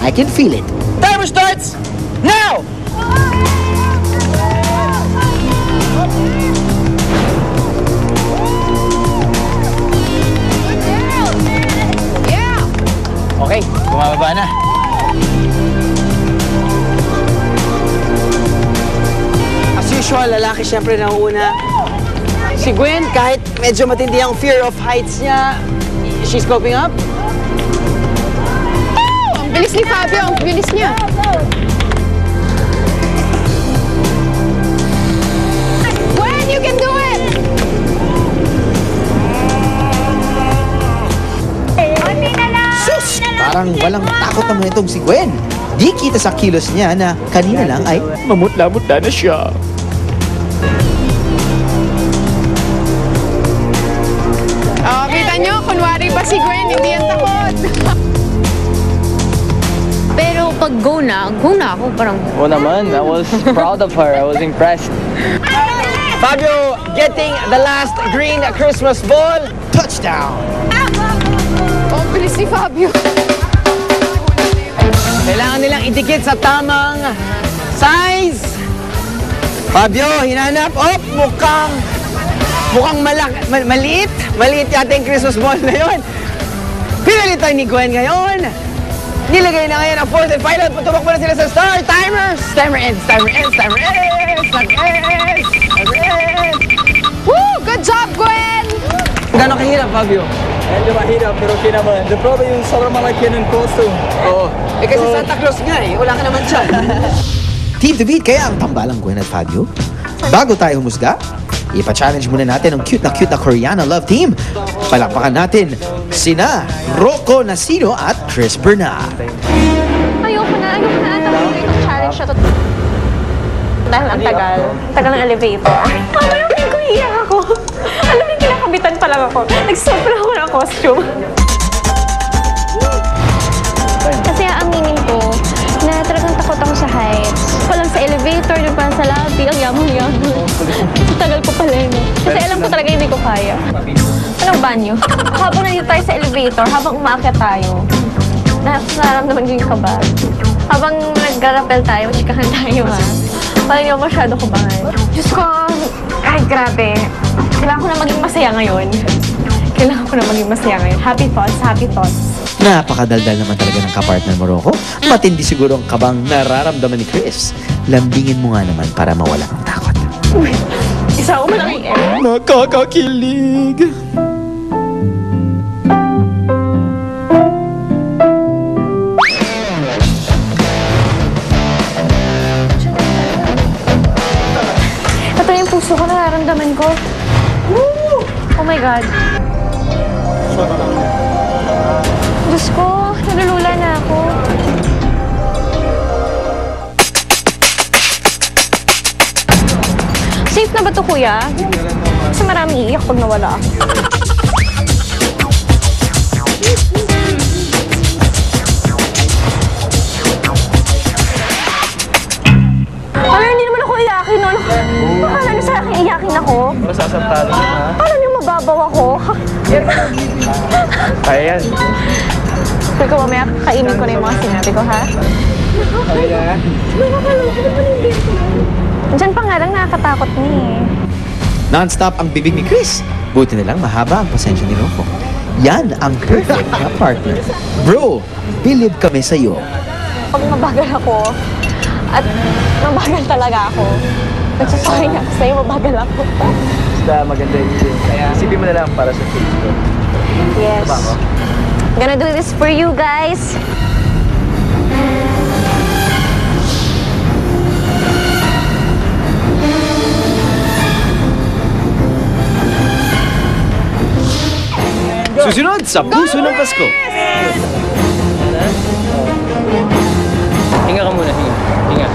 I can feel it. Timer starts now! Okay, bumababa na. As usual, lalaki siyempre nauuna. Si Gwen, kahit medyo matindi ang fear of heights niya, she's coping up. Ang bilis ni Fabio, ang bilis niya. Gwen, you can do it! Sus! Parang walang takot naman itong si Gwen. Di kita sa kilos niya na kanina lang ay mamutla-mutla na siya. Oh, kita nyo, kunwari pa si Gwen, hindi yan takot. Pero pag go na ako. Parang... Oo naman, I was proud of her. I was impressed. Fabio getting the last green Christmas ball. Touchdown! Oh, bilis ni Fabio. Kailangan nilang idikit sa tamang size. Fabio, hinanap. Oh, mukhang maliit. Maliit yata yung Christmas ball na yun. Pinalitan ni Gwen ngayon. Nilagay na ngayon ang fourth and final. Patumakbo na sila sa star. Timers! Timer ends. Woo! Good job, Gwen! Gano'ng kahirap, Fabio? Medyo mahirap pero kinaman. The problem yung sobrang malaki ng costume. Oo. Eh kasi Santa Claus nga eh. Wala ka naman dyan. Team to beat kaya ang tambalang Gwen at Fabio. Bago tayo humusga, ipa-challenge muna natin ang cute na Koreana love team. Palakpakan natin sina Rocco Nasino at Chris Berna. Ayoko na ata itong challenge na to. Dahil ang tagal ng elevator. Mamaya ko iiyak ako. Alam mo, kinakabitan pa lang ako. Nagsupply ako ng costume. Kasi aminin ko na talagang takot ako sa heights. Walang sa elevator, doon pa sa lobby, ang yamang-yamang. Sa tagal ko pala yun. Kasi alam ko talaga hindi ko kaya. Anong banyo? Habang nandito tayo sa elevator, habang umaakyat tayo, nararamdaman ko yung kaba. Habang nag-rappel tayo, chikahan tayo ha. Parang hindi ako masyado kubangan. Diyos ko, ay grabe. Kailangan ko na maging masaya ngayon. Happy thoughts. Napakadaldal naman talaga ng kapartner mo, Rocco. Matindi siguro ang kabang nararamdaman ni Chris. Lambingin mo nga naman para mawala ang takot. Uy, isa ako malaking air. Nakakakilig! Ito yung puso ko, nararamdaman ko. Woo! Oh my God. Diyos ko, nalulula na ako. Safe na ba ito, kuya? Kasi maraming iiyak pag nawala ako. Ano, hindi naman ako iyakin, no? Akala niyo sa akin iyakin ako? Masasantalo yun, ha? Akala niyo mababaw ako? Kaya yan. Sige ko, mamaya kainin ko na yung mga sinabi ko, ha? Kaya yan. Diyan pa nga lang nakakatakot niya eh. Non-stop ang bibig ni Chris. Buti na lang mahaba ang pasensya ni Rocco. Yan ang perfect na partner. Bro, believe kami sa'yo. Pag mabagal ako, at mabagal talaga ako, nagsasabi nga ako sa'yo, mabagal ako. Basta maganda yung game. Kaya isipin mo na lang para sa future. Yes. Diba, Gonna do this for you guys. Susunod sa Puso ng Pasko. Hinga ka muna, hinga.